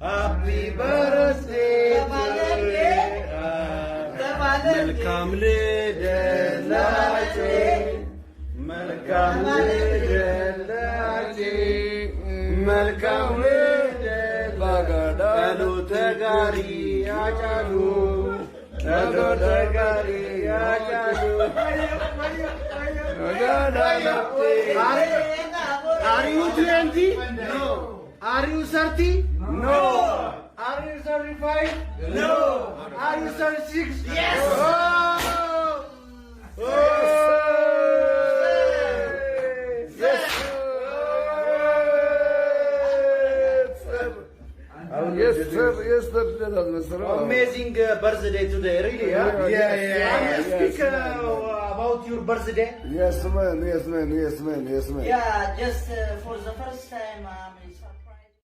Happy birthday to you. መልካም ልደት መልካም ልደት መልካም ልደት ቀኑ ተጋሪ ያጫሉ ቀኑ ተጋሪ ያጫሉ Are you 20? No. Are you 30? No. Are you 35? No. Are you 36? Yes. Oh. Oh. Yes. Yes, sir. Yes, sir. Amazing birthday today, really, huh? Yeah. Can you speak about your birthday? Yes, man. Yes, man. Yeah, just for the first time,